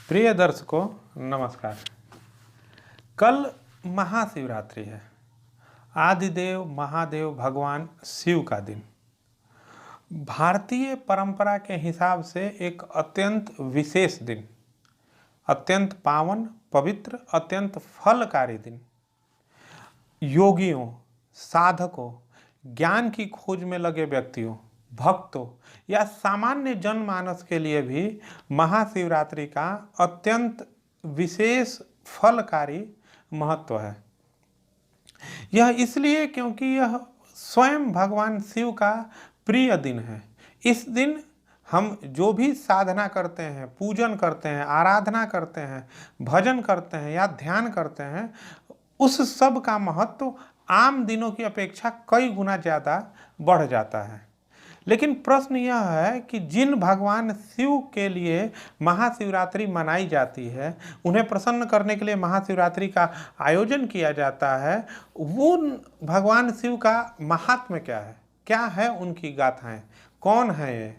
प्रिय दर्शकों नमस्कार। कल महाशिवरात्रि है। आदिदेव महादेव भगवान शिव का दिन भारतीय परंपरा के हिसाब से एक अत्यंत विशेष दिन, अत्यंत पावन, पवित्र, अत्यंत फलकारी दिन। योगियों, साधकों, ज्ञान की खोज में लगे व्यक्तियों, भक्तों या सामान्य जनमानस के लिए भी महाशिवरात्रि का अत्यंत विशेष फलकारी महत्व है। यह इसलिए क्योंकि यह स्वयं भगवान शिव का प्रिय दिन है। इस दिन हम जो भी साधना करते हैं, पूजन करते हैं, आराधना करते हैं, भजन करते हैं या ध्यान करते हैं, उस सब का महत्व आम दिनों की अपेक्षा कई गुना ज़्यादा बढ़ जाता है। लेकिन प्रश्न यह है कि जिन भगवान शिव के लिए महाशिवरात्रि मनाई जाती है, उन्हें प्रसन्न करने के लिए महाशिवरात्रि का आयोजन किया जाता है, वो भगवान शिव का महात्म्य क्या है, क्या है उनकी गाथाएं, कौन है ये,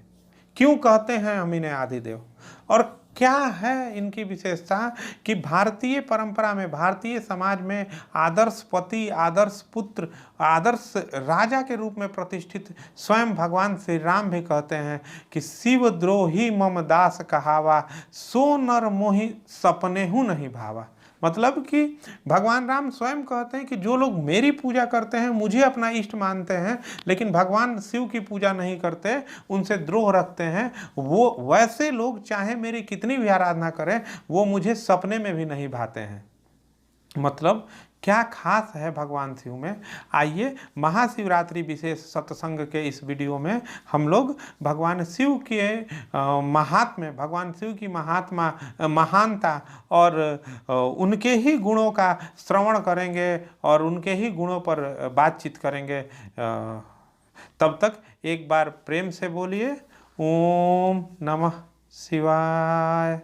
क्यों कहते हैं हम इन्हें आदिदेव, और क्या है इनकी विशेषता कि भारतीय परंपरा में, भारतीय समाज में आदर्श पति, आदर्श पुत्र, आदर्श राजा के रूप में प्रतिष्ठित स्वयं भगवान श्री राम भी कहते हैं कि शिव द्रोही मम दास कहावा, सो नर मोहि सपनेहु नहीं भावा। मतलब कि भगवान राम स्वयं कहते हैं कि जो लोग मेरी पूजा करते हैं, मुझे अपना इष्ट मानते हैं, लेकिन भगवान शिव की पूजा नहीं करते, उनसे द्रोह रखते हैं, वो वैसे लोग चाहे मेरी कितनी भी आराधना करें, वो मुझे सपने में भी नहीं भाते हैं। मतलब क्या खास है भगवान शिव में। आइए महाशिवरात्रि विशेष सत्संग के इस वीडियो में हम लोग भगवान शिव के महात्म्य, भगवान शिव की महानता और उनके ही गुणों का श्रवण करेंगे और उनके ही गुणों पर बातचीत करेंगे। तब तक एक बार प्रेम से बोलिए ओम नमः शिवाय।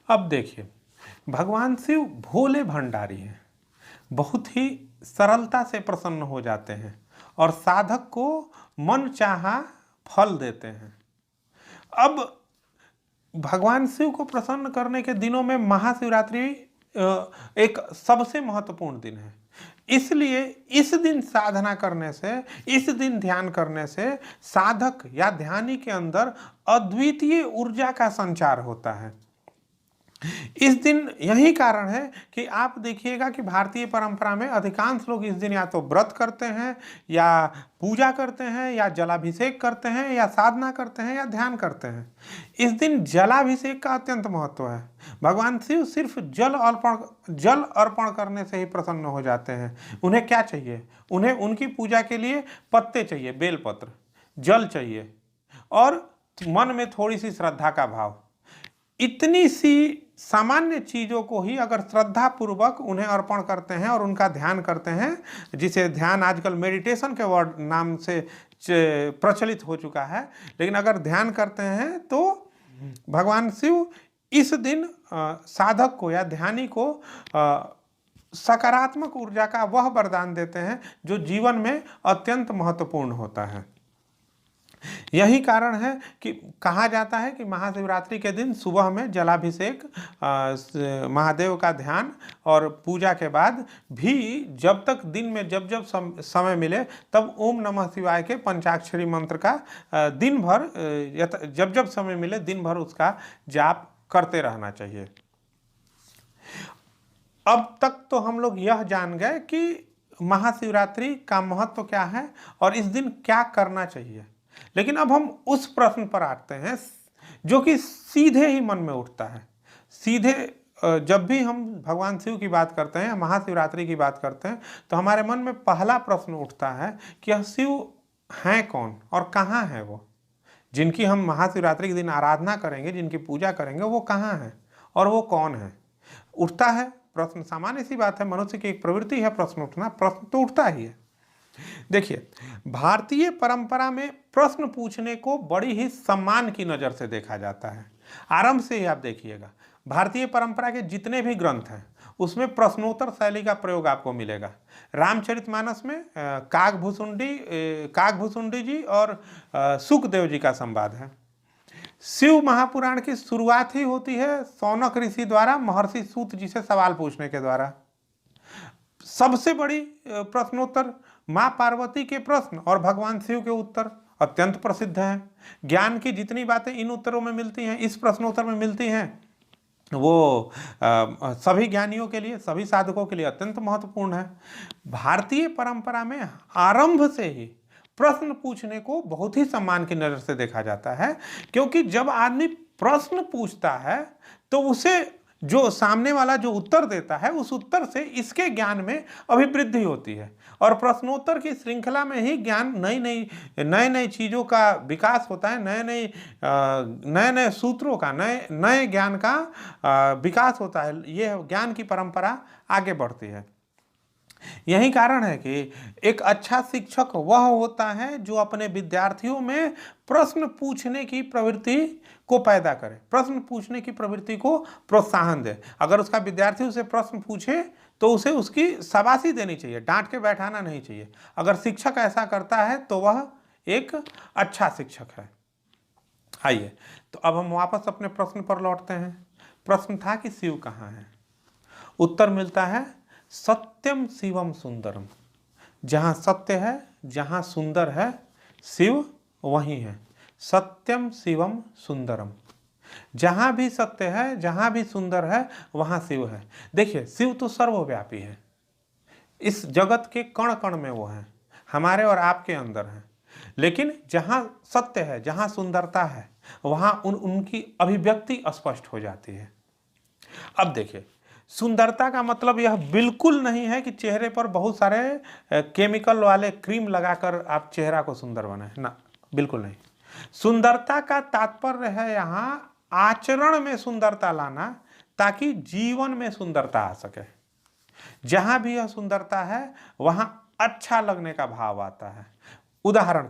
अब देखिए, भगवान शिव भोले भंडारी हैं, बहुत ही सरलता से प्रसन्न हो जाते हैं और साधक को मन चाहा फल देते हैं। अब भगवान शिव को प्रसन्न करने के दिनों में महाशिवरात्रि एक सबसे महत्वपूर्ण दिन है। इसलिए इस दिन साधना करने से, इस दिन ध्यान करने से साधक या ध्यानी के अंदर अद्वितीय ऊर्जा का संचार होता है। इस दिन यही कारण है कि आप देखिएगा कि भारतीय परंपरा में अधिकांश लोग इस दिन या तो व्रत करते हैं या पूजा करते हैं या जलाभिषेक करते हैं या साधना करते हैं या ध्यान करते हैं। इस दिन जलाभिषेक का अत्यंत महत्व है। भगवान शिव सिर्फ जल अर्पण करने से ही प्रसन्न हो जाते हैं। उन्हें क्या चाहिए? उन्हें उनकी पूजा के लिए पत्ते चाहिए, बेलपत्र, जल चाहिए और मन में थोड़ी सी श्रद्धा का भाव। इतनी सी सामान्य चीज़ों को ही अगर श्रद्धा पूर्वक उन्हें अर्पण करते हैं और उनका ध्यान करते हैं, जिसे ध्यान आजकल मेडिटेशन के वर्ड नाम से प्रचलित हो चुका है, लेकिन अगर ध्यान करते हैं तो भगवान शिव इस दिन साधक को या ध्यानी को सकारात्मक ऊर्जा का वह वरदान देते हैं जो जीवन में अत्यंत महत्वपूर्ण होता है। यही कारण है कि कहा जाता है कि महाशिवरात्रि के दिन सुबह में जलाभिषेक, महादेव का ध्यान और पूजा के बाद भी जब तक दिन में जब जब समय मिले तब ओम नमः शिवाय के पंचाक्षरी मंत्र का दिन भर, जब जब समय मिले दिन भर उसका जाप करते रहना चाहिए। अब तक तो हम लोग यह जान गए कि महाशिवरात्रि का महत्व क्या है और इस दिन क्या करना चाहिए, लेकिन अब हम उस प्रश्न पर आते हैं जो कि सीधे ही मन में उठता है। सीधे जब भी हम भगवान शिव की बात करते हैं, महाशिवरात्रि की बात करते हैं, तो हमारे मन में पहला प्रश्न उठता है कि यह शिव हैं कौन और कहाँ हैं वो, जिनकी हम महाशिवरात्रि के दिन आराधना करेंगे, जिनकी पूजा करेंगे, वो कहाँ हैं और वो कौन है। उठता है प्रश्न। सामान्य सी बात है, मनुष्य की एक प्रवृत्ति है प्रश्न उठना, प्रश्न तो उठता ही है। देखिए, भारतीय परंपरा में प्रश्न पूछने को बड़ी ही सम्मान की नज़र से देखा जाता है। आरंभ से ही आप देखिएगा, भारतीय परंपरा के जितने भी ग्रंथ हैं उसमें प्रश्नोत्तर शैली का प्रयोग आपको मिलेगा। रामचरितमानस में काकभूषुंडी जी और सुखदेव जी का संवाद है। शिव महापुराण की शुरुआत ही होती है शौनक ऋषि द्वारा महर्षि सूत जी से सवाल पूछने के द्वारा। सबसे बड़ी प्रश्नोत्तर माँ पार्वती के प्रश्न और भगवान शिव के उत्तर अत्यंत प्रसिद्ध हैं। ज्ञान की जितनी बातें इन उत्तरों में मिलती हैं, इस प्रश्नोत्तर में मिलती हैं, वो सभी ज्ञानियों के लिए, सभी साधकों के लिए अत्यंत महत्वपूर्ण है। भारतीय परंपरा में आरंभ से ही प्रश्न पूछने को बहुत ही सम्मान की नज़र से देखा जाता है, क्योंकि जब आदमी प्रश्न पूछता है तो उसे जो सामने वाला जो उत्तर देता है उस उत्तर से इसके ज्ञान में अभिवृद्धि होती है, और प्रश्नोत्तर की श्रृंखला में ही ज्ञान नई नई चीज़ों का विकास होता है, नए नए सूत्रों का, नए ज्ञान का विकास होता है। ये ज्ञान की परंपरा आगे बढ़ती है। यही कारण है कि एक अच्छा शिक्षक वह होता है जो अपने विद्यार्थियों में प्रश्न पूछने की प्रवृत्ति को पैदा करे, प्रश्न पूछने की प्रवृत्ति को प्रोत्साहन दे। अगर उसका विद्यार्थी उसे प्रश्न पूछे तो उसे उसकी शाबाशी देनी चाहिए, डांट के बैठाना नहीं चाहिए। अगर शिक्षक ऐसा करता है तो वह एक अच्छा शिक्षक है। आइए, तो अब हम वापस अपने प्रश्न पर लौटते हैं। प्रश्न था कि शिव कहाँ है? उत्तर मिलता है सत्यम शिवम सुंदरम। जहाँ सत्य है, जहाँ सुंदर है, शिव वहीं है। सत्यम शिवम सुंदरम। जहाँ भी सत्य है, जहाँ भी सुंदर है, वहाँ शिव है। देखिए, शिव तो सर्वव्यापी है, इस जगत के कण कण में वो है, हमारे और आपके अंदर है। लेकिन जहाँ सत्य है, जहाँ सुंदरता है, वहाँ उनकी अभिव्यक्ति स्पष्ट हो जाती है। अब देखिए, सुंदरता का मतलब यह बिल्कुल नहीं है कि चेहरे पर बहुत सारे केमिकल वाले क्रीम लगाकर आप चेहरा को सुंदर बनाएं, ना, बिल्कुल नहीं। सुंदरता का तात्पर्य है यहाँ आचरण में सुंदरता लाना, ताकि जीवन में सुंदरता आ सके। जहां भी यह सुंदरता है वहां अच्छा लगने का भाव आता है। उदाहरण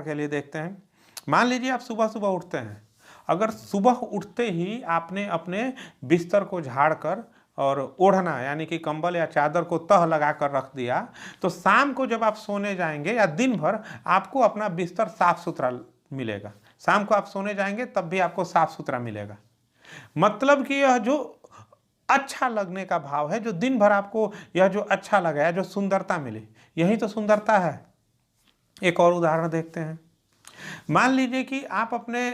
के लिए देखते हैं। मान लीजिए आप सुबह सुबह उठते हैं। अगर सुबह उठते ही आपने अपने बिस्तर को झाड़कर और ओढ़ना यानी कि कंबल या चादर को तह लगा कर रख दिया, तो शाम को जब आप सोने जाएंगे या दिन भर आपको अपना बिस्तर साफ सुथरा मिलेगा। शाम को आप सोने जाएंगे तब भी आपको साफ सुथरा मिलेगा। मतलब कि यह जो अच्छा लगने का भाव है, जो दिन भर आपको यह जो अच्छा लगा है, जो सुंदरता मिली, यही तो सुंदरता है। एक और उदाहरण देखते हैं। मान लीजिए कि आप अपने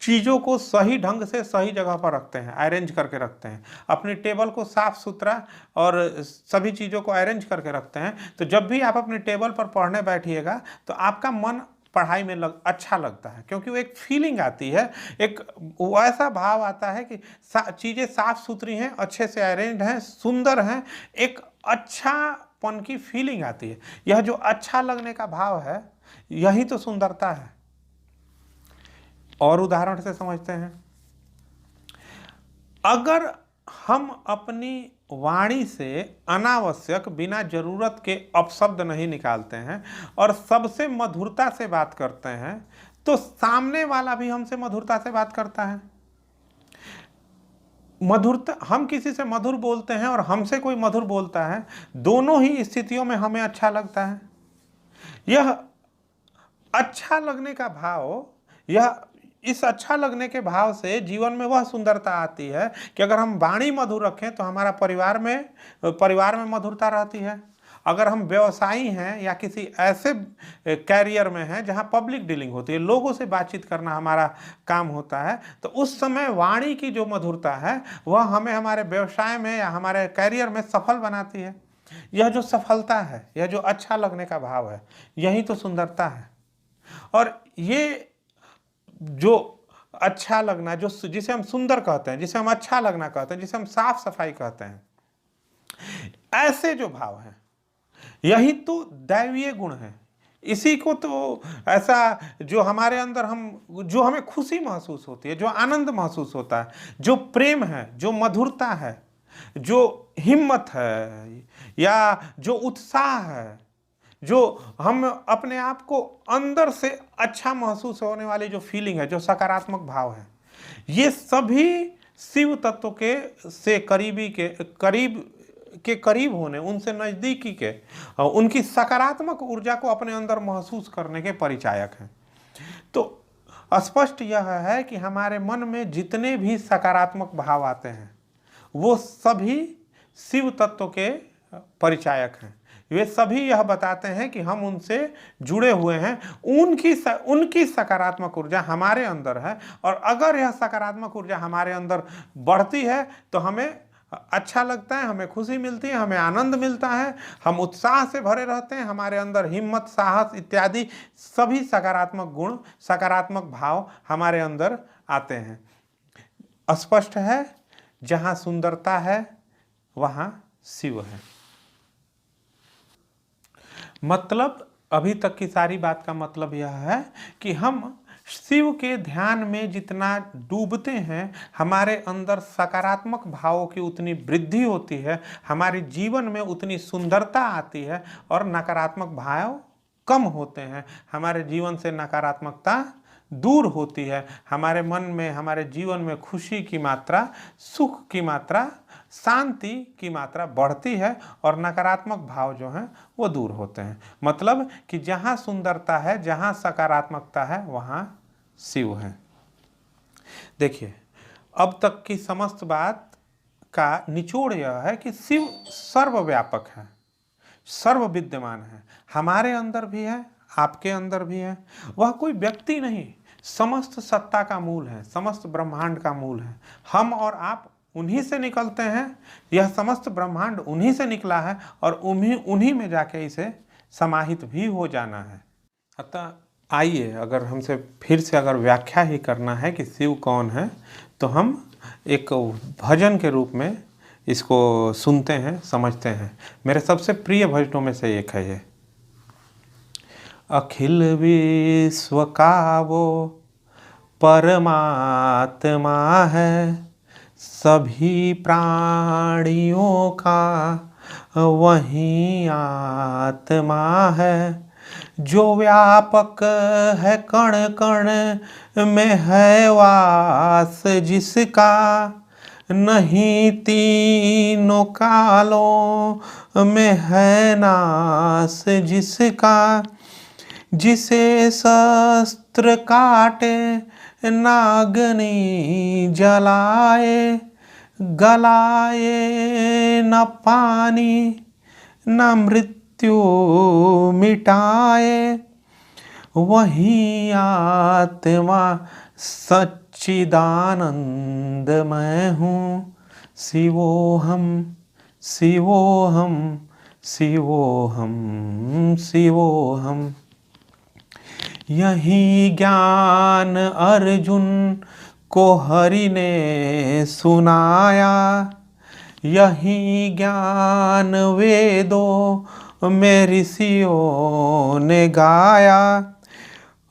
चीज़ों को सही ढंग से सही जगह पर रखते हैं, अरेंज करके रखते हैं, अपनी टेबल को साफ सुथरा और सभी चीज़ों को अरेंज करके रखते हैं, तो जब भी आप अपनी टेबल पर पढ़ने बैठिएगा तो आपका मन पढ़ाई में अच्छा लगता है, क्योंकि वो एक फीलिंग आती है, एक ऐसा भाव आता है कि चीज़ें साफ सुथरी हैं, अच्छे से अरेंज हैं, सुंदर हैं, एक अच्छापन की फीलिंग आती है। यह जो अच्छा लगने का भाव है, यही तो सुंदरता है। और उदाहरण से समझते हैं। अगर हम अपनी वाणी से अनावश्यक बिना जरूरत के अपशब्द नहीं निकालते हैं और सबसे मधुरता से बात करते हैं, तो सामने वाला भी हमसे मधुरता से बात करता है। मधुरता, हम किसी से मधुर बोलते हैं और हमसे कोई मधुर बोलता है, दोनों ही स्थितियों में हमें अच्छा लगता है। यह अच्छा लगने का भाव, इस अच्छा लगने के भाव से जीवन में वह सुंदरता आती है कि अगर हम वाणी मधुर रखें तो हमारा परिवार में मधुरता रहती है। अगर हम व्यवसायी हैं या किसी ऐसे कैरियर में हैं जहां पब्लिक डीलिंग होती है, लोगों से बातचीत करना हमारा काम होता है, तो उस समय वाणी की जो मधुरता है वह हमें हमारे व्यवसाय में या हमारे कैरियर में सफल बनाती है। यह जो सफलता है, यह जो अच्छा लगने का भाव है, यही तो सुंदरता है। और ये जो अच्छा लगना, जो जिसे हम सुंदर कहते हैं, जिसे हम अच्छा लगना कहते हैं, जिसे हम साफ सफाई कहते हैं, ऐसे जो भाव हैं, यही तो दैवीय गुण है। इसी को तो ऐसा जो हमारे अंदर जो हमें खुशी महसूस होती है, जो आनंद महसूस होता है, जो प्रेम है, जो मधुरता है, जो हिम्मत है या जो उत्साह है, जो हम अपने आप को अंदर से अच्छा महसूस होने वाली जो फीलिंग है, जो सकारात्मक भाव है, ये सभी शिव तत्व से करीब होने, उनसे नज़दीकी के, उनकी सकारात्मक ऊर्जा को अपने अंदर महसूस करने के परिचायक हैं। तो स्पष्ट यह है कि हमारे मन में जितने भी सकारात्मक भाव आते हैं वो सभी शिव तत्व के परिचायक हैं। वे सभी यह बताते हैं कि हम उनसे जुड़े हुए हैं, उनकी सकारात्मक ऊर्जा हमारे अंदर है, और अगर यह सकारात्मक ऊर्जा हमारे अंदर बढ़ती है तो हमें अच्छा लगता है, हमें खुशी मिलती है, हमें आनंद मिलता है, हम उत्साह से भरे रहते हैं, हमारे अंदर हिम्मत, साहस इत्यादि सभी सकारात्मक गुण, सकारात्मक भाव हमारे अंदर आते हैं। स्पष्ट है, जहाँ सुंदरता है वहाँ शिव है। मतलब अभी तक की सारी बात का मतलब यह है कि हम शिव के ध्यान में जितना डूबते हैं, हमारे अंदर सकारात्मक भावों की उतनी वृद्धि होती है, हमारे जीवन में उतनी सुंदरता आती है और नकारात्मक भाव कम होते हैं, हमारे जीवन से नकारात्मकता दूर होती है, हमारे मन में, हमारे जीवन में खुशी की मात्रा, सुख की मात्रा, शांति की मात्रा बढ़ती है और नकारात्मक भाव जो हैं वो दूर होते हैं। मतलब कि जहाँ सुंदरता है, जहाँ सकारात्मकता है, वहाँ शिव है। देखिए, अब तक की समस्त बात का निचोड़ यह है कि शिव सर्वव्यापक है, सर्व विद्यमान है, हमारे अंदर भी है, आपके अंदर भी है। वह कोई व्यक्ति नहीं, समस्त सत्ता का मूल है, समस्त ब्रह्मांड का मूल है। हम और आप उन्हीं से निकलते हैं, यह समस्त ब्रह्मांड उन्हीं से निकला है और उन्हीं में जाके इसे समाहित भी हो जाना है। अतः आइए, अगर हमसे फिर से अगर व्याख्या ही करना है कि शिव कौन है, तो हम एक भजन के रूप में इसको सुनते हैं, समझते हैं। मेरे सबसे प्रिय भजनों में से एक है ये। अखिल विश्व का वो परमात्मा है, सभी प्राणियों का वही आत्मा है, जो व्यापक है कण कण में है वास जिसका, नहीं तीनों कालों में है नाश जिसका, जिसे शस्त्र काटे नागनी जलाए, गलाए न पानी न मृत्यु मिटाए, वही आत्मा सच्चिदानंद मैं हूँ, शिवोहम शिवोहम शिवोहम शिवोहम। यही ज्ञान अर्जुन को हरि ने सुनाया, यही ज्ञान वेदों में ऋषियों ने गाया,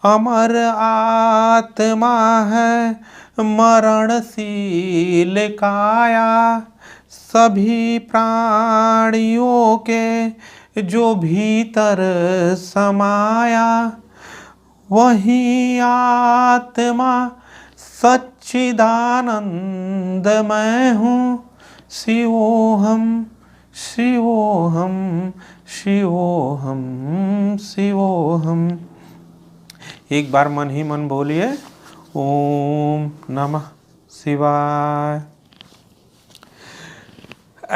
अमर आत्मा है मरणशील काया, सभी प्राणियों के जो भीतर समाया, वही आत्मा सच्चिदानंद मैं हूँ, शिवोहम शिवोहम शिवोहम शिवोहम। एक बार मन ही मन बोलिए, ओम नमः शिवाय।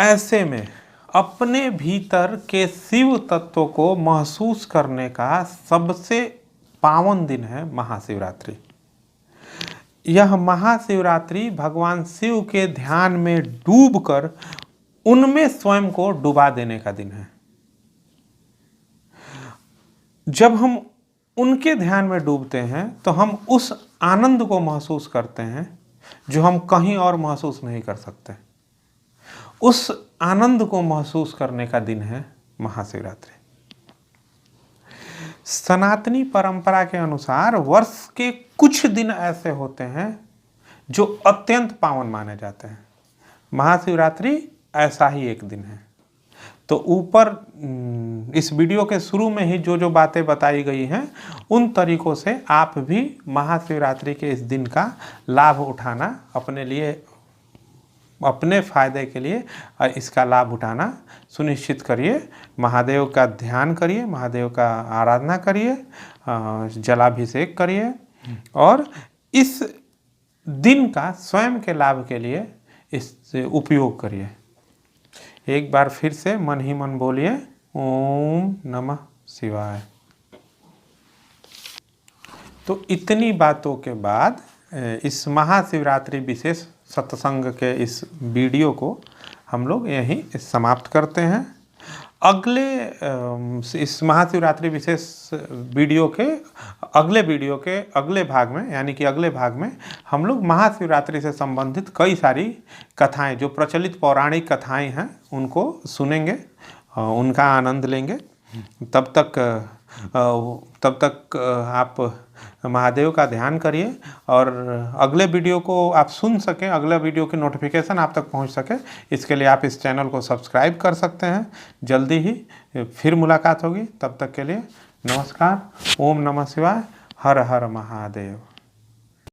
ऐसे में अपने भीतर के शिव तत्व को महसूस करने का सबसे पावन दिन है महाशिवरात्रि। यह महाशिवरात्रि भगवान शिव के ध्यान में डूबकर उनमें स्वयं को डुबा देने का दिन है। जब हम उनके ध्यान में डूबते हैं तो हम उस आनंद को महसूस करते हैं जो हम कहीं और महसूस नहीं कर सकते। उस आनंद को महसूस करने का दिन है महाशिवरात्रि। सनातनी परंपरा के अनुसार वर्ष के कुछ दिन ऐसे होते हैं जो अत्यंत पावन माने जाते हैं। महाशिवरात्रि ऐसा ही एक दिन है। तो ऊपर इस वीडियो के शुरू में ही जो जो बातें बताई गई हैं, उन तरीकों से आप भी महाशिवरात्रि के इस दिन का लाभ उठाना, अपने लिए, अपने फायदे के लिए इसका लाभ उठाना सुनिश्चित करिए। महादेव का ध्यान करिए, महादेव का आराधना करिए, जलाभिषेक करिए और इस दिन का स्वयं के लाभ के लिए इससे उपयोग करिए। एक बार फिर से मन ही मन बोलिए ओम नमः शिवाय। तो इतनी बातों के बाद इस महाशिवरात्रि विशेष सत्संग के इस वीडियो को हम लोग यहीं समाप्त करते हैं। अगले इस महाशिवरात्रि विशेष वीडियो के अगले भाग में, यानी कि अगले भाग में हम लोग महाशिवरात्रि से संबंधित कई सारी कथाएं, जो प्रचलित पौराणिक कथाएं हैं, उनको सुनेंगे, उनका आनंद लेंगे। तब तक आप महादेव का ध्यान करिए और अगले वीडियो को आप सुन सकें, अगले वीडियो की नोटिफिकेशन आप तक पहुंच सके, इसके लिए आप इस चैनल को सब्सक्राइब कर सकते हैं। जल्दी ही फिर मुलाकात होगी, तब तक के लिए नमस्कार। ओम नमः शिवाय। हर हर महादेव।